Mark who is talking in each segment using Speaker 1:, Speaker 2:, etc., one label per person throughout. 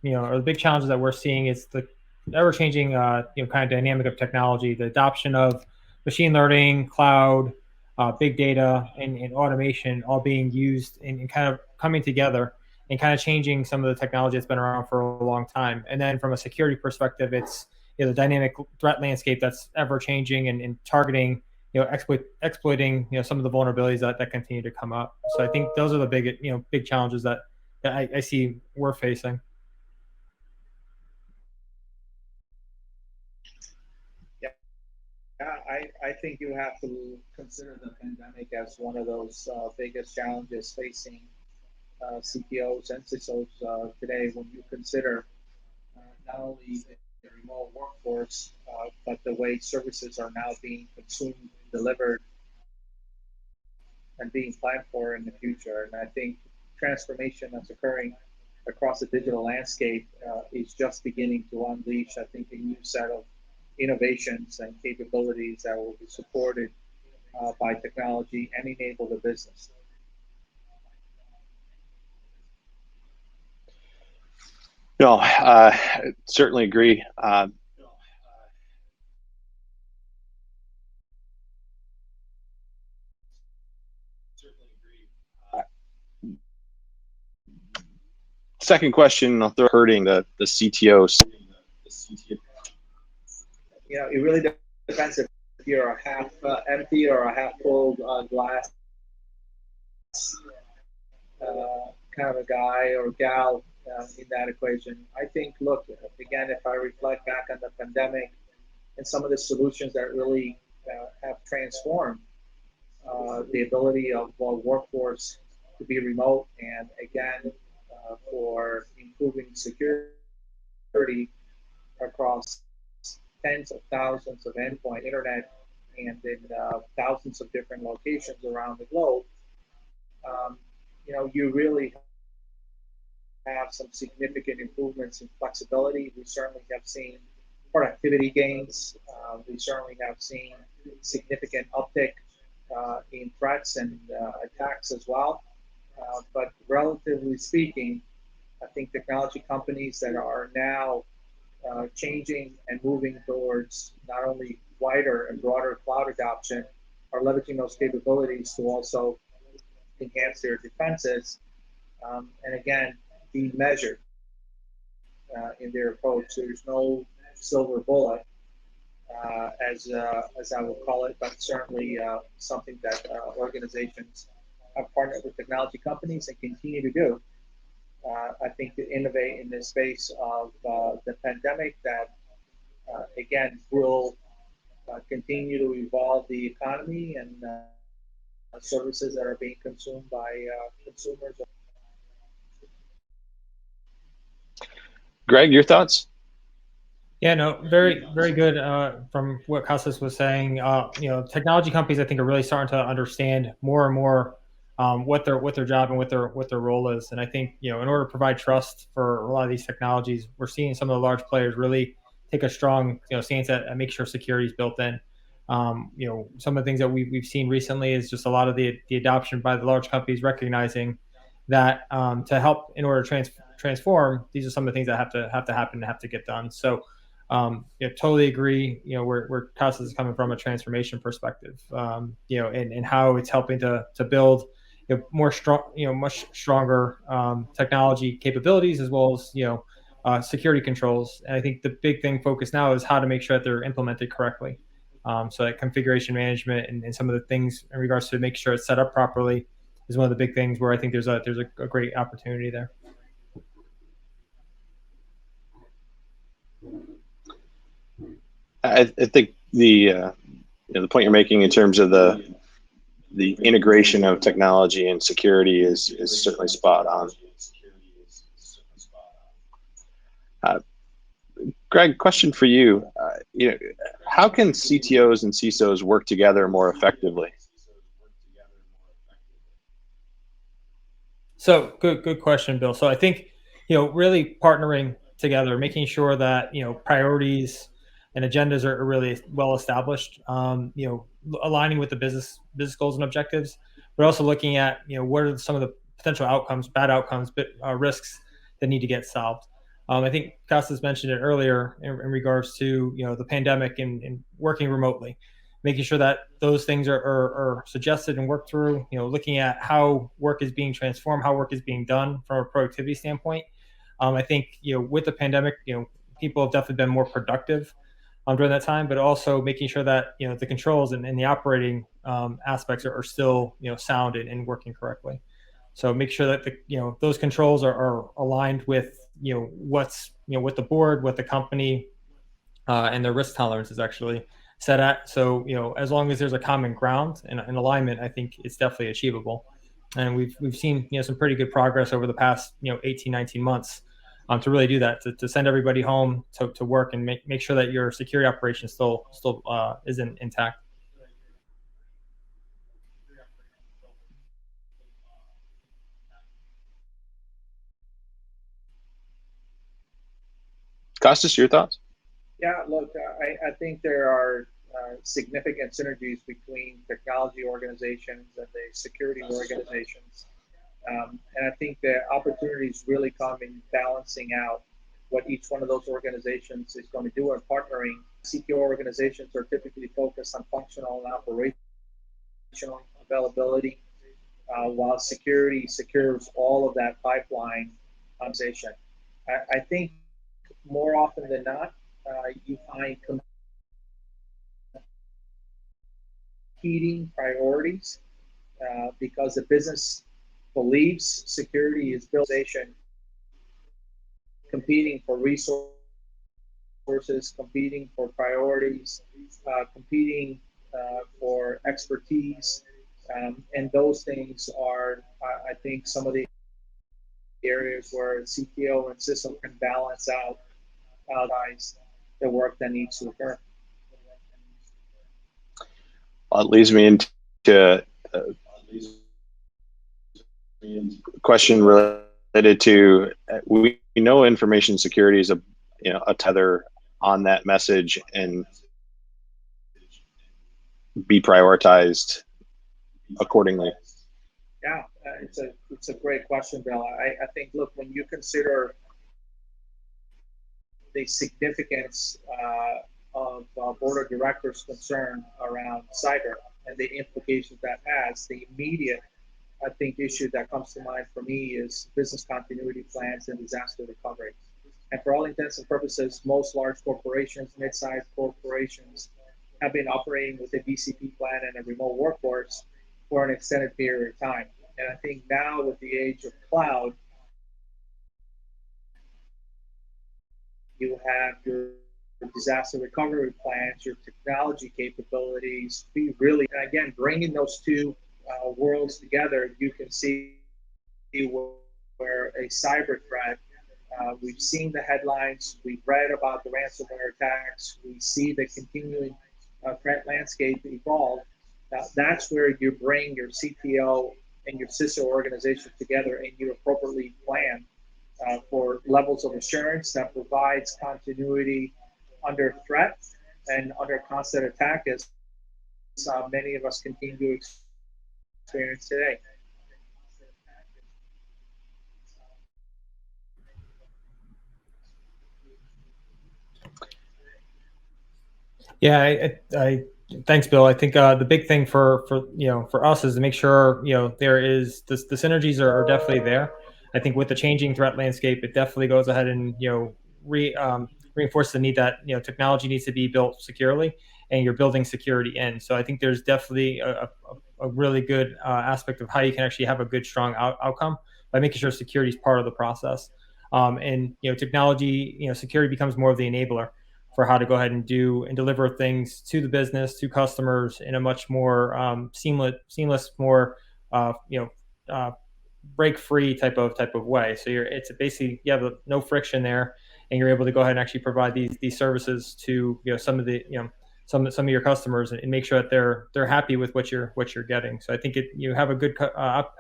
Speaker 1: or the big challenges that we're seeing is the ever-changing, kind of dynamic of technology, the adoption of machine learning, cloud, big data, and automation all being used and kind of coming together and kind of changing some of the technology that's been around for a long time. And then from a security perspective, it's the dynamic threat landscape that's ever changing and targeting, exploiting, some of the vulnerabilities that continue to come up. So I think those are the big challenges that I see we're facing.
Speaker 2: I think you have to consider the pandemic as one of those biggest challenges facing CTOs and CISOs today when you consider not only the remote workforce, but the way services are now being consumed, delivered, and being planned for in the future. And I think transformation that's occurring across the digital landscape is just beginning to unleash, I think, a new set of innovations and capabilities that will be supported by technology and enable the business.
Speaker 3: No, certainly agree. Second question, I'll throw hurting the CTOs.
Speaker 2: It really depends if you're a half empty or a half full glass kind of a guy or gal in that equation. I think, look, again, if I reflect back on the pandemic and some of the solutions that really have transformed the ability of a workforce to be remote and, again, for improving security across tens of thousands of endpoint internet and in thousands of different locations around the globe, you really have some significant improvements in flexibility. We certainly have seen productivity gains. We certainly have seen significant uptick in threats and attacks as well. But relatively speaking, I think technology companies that are now changing and moving towards not only wider and broader cloud adoption are leveraging those capabilities to also enhance their defenses. And again, be measured in their approach. There's no silver bullet, as I would call it, but certainly something that organizations have partnered with technology companies and continue to do. I think to innovate in this space of the pandemic that, again, will continue to evolve the economy and services that are being consumed by consumers.
Speaker 3: Greg, your thoughts?
Speaker 1: Yeah, no, very, very good. From what Kostas was saying, technology companies I think are really starting to understand more and more what their job and what their role is. And I think in order to provide trust for a lot of these technologies, we're seeing some of the large players really take a strong stance at make sure security is built in. Some of the things that we've seen recently is just a lot of the adoption by the large companies recognizing that to help in order to transform, these are some of the things that have to happen and have to get done. So totally agree. Where Kostas is coming from a transformation perspective, and how it's helping to build more strong, much stronger technology capabilities as well as security controls. And I think the big thing focus now is how to make sure that they're implemented correctly. So that configuration management and some of the things in regards to make sure it's set up properly is one of the big things where I think there's a great opportunity there.
Speaker 3: I think the point you're making in terms of the integration of technology and security is certainly spot on. Greg, question for you. How can CTOs and CISOs work together more effectively?
Speaker 1: So good question, Bill. So I think really partnering together, making sure that priorities and agendas are really well established. Aligning with the business goals and objectives, but also looking at what are some of the potential outcomes, bad outcomes, but risks that need to get solved. I think Kostas mentioned it earlier in regards to the pandemic and working remotely, making sure that those things are suggested and worked through. Looking at how work is being transformed, how work is being done from a productivity standpoint. I think with the pandemic, people have definitely been more productive during that time, but also making sure that the controls and the operating aspects are still sound and working correctly. So make sure that those controls are aligned with what's what the board, what the company, and their risk tolerance is actually set at. So as long as there's a common ground and an alignment, I think it's definitely achievable. And we've seen some pretty good progress over the past 18, 19 months to really do that, to send everybody home to work and make sure that your security operation still is intact.
Speaker 3: Kostas, your thoughts?
Speaker 2: Yeah, look, I think there are significant synergies between technology organizations and the security organizations. And I think the opportunities really come in balancing out what each one of those organizations is going to do and partnering. CTO organizations are typically focused on functional and operational availability, while security secures all of that pipeline organization. I think more often than not, you find competing priorities because the business believes security is built, competing for resources, competing for priorities, competing for expertise. And those things are, I think, some of the areas where CTO and CISO can balance out the work that needs to occur.
Speaker 3: Well, it leads me into a question related to, we know information security is a tether on that message and be prioritized accordingly.
Speaker 2: Yeah, it's a great question, Bill. I think, look, when you consider the significance of board of directors' concern around cyber and the implications that has, the immediate, I think, issue that comes to mind for me is business continuity plans and disaster recovery. And for all intents and purposes, most large corporations, mid-sized corporations, have been operating with a BCP plan and a remote workforce for an extended period of time. And I think now, with the age of cloud, you have your disaster recovery plans, your technology capabilities, be really, and again, bringing those two worlds together, you can see where a cyber threat, we've seen the headlines, we've read about the ransomware attacks, we see the continuing threat landscape evolve. That's where you bring your CTO and your CISO organization together and you appropriately plan for levels of assurance that provides continuity under threat and under constant attack, as many of us continue to experience today.
Speaker 1: Yeah, I thanks, Bill. I think the big thing for us is to make sure there is the synergies are definitely there. I think with the changing threat landscape, it definitely goes ahead and reinforce the need that technology needs to be built securely, and you're building security in. So I think there's definitely a really good aspect of how you can actually have a good, strong outcome by making sure security is part of the process. And technology, security becomes more of the enabler for how to go ahead and do and deliver things to the business, to customers in a much more seamless, more break-free type of way. So it's basically you have no friction there, and you're able to go ahead and actually provide these services to some of the some of your customers and make sure that they're happy with what you're getting. So I think you have a good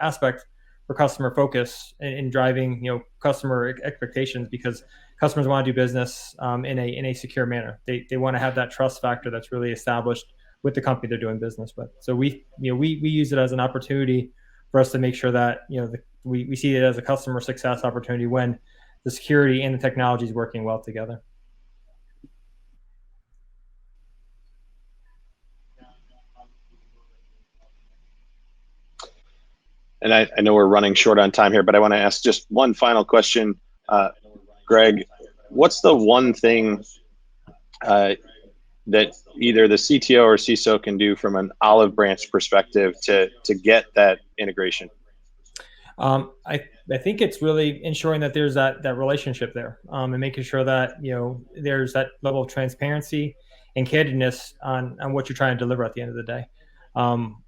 Speaker 1: aspect for customer focus in driving customer expectations, because customers want to do business in a secure manner. They want to have that trust factor that's really established with the company they're doing business with. So we use it as an opportunity for us to make sure that we see it as a customer success opportunity when the security and the technologies working well together.
Speaker 3: And I know we're running short on time here, but I want to ask just one final question. Greg, what's the one thing that either the CTO or CISO can do from an olive branch perspective to get that integration?
Speaker 1: I think it's really ensuring that there's that relationship there, and making sure that there's that level of transparency and candidness on what you're trying to deliver at the end of the day.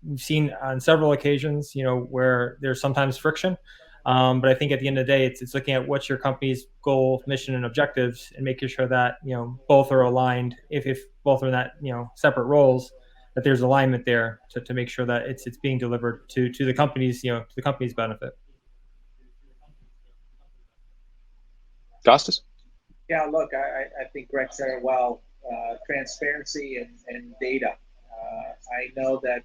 Speaker 1: We've seen on several occasions, where there's sometimes friction, but I think at the end of the day, it's looking at what's your company's goal, mission, and objectives, and making sure that both are aligned. If both are in that separate roles, that there's alignment there to make sure that it's being delivered to the company's to the company's benefit.
Speaker 3: Kostas?
Speaker 2: Yeah, look, I think Greg said it well. Transparency and data. I know that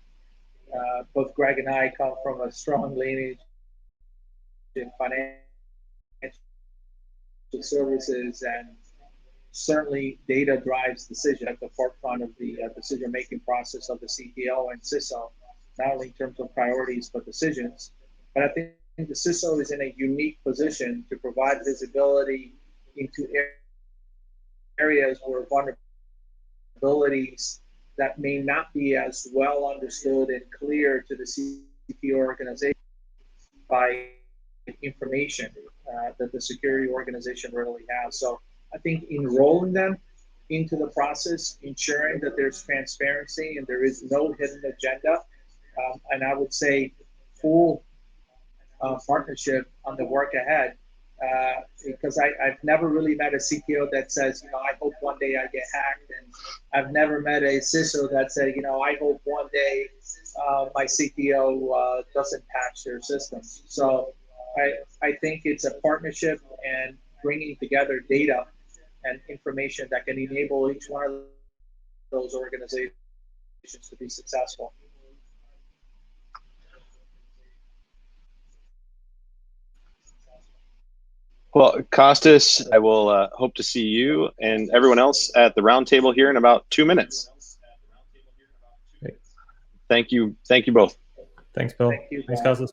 Speaker 2: both Greg and I come from a strong lineage in financial services, and certainly data drives decision at the forefront of the decision-making process of the CTO and CISO, not only in terms of priorities but decisions. But I think the CISO is in a unique position to provide visibility into areas where vulnerabilities that may not be as well understood and clear to the CTO organization by information that the security organization really has. So I think enrolling them into the process, ensuring that there's transparency and there is no hidden agenda, and I would say full partnership on the work ahead, because I've never really met a CTO that says, I hope one day I get hacked, and I've never met a CISO that said, I hope one day my CTO doesn't patch their systems. So I think it's a partnership and bringing together data and information that can enable each one of those organizations to be successful.
Speaker 3: Well, Kostas, I will hope to see you and everyone else at the roundtable here in about 2 minutes.
Speaker 1: Great.
Speaker 3: Thank you both.
Speaker 1: Thanks, Bill.
Speaker 2: Thank you,
Speaker 1: Thanks, Kostas.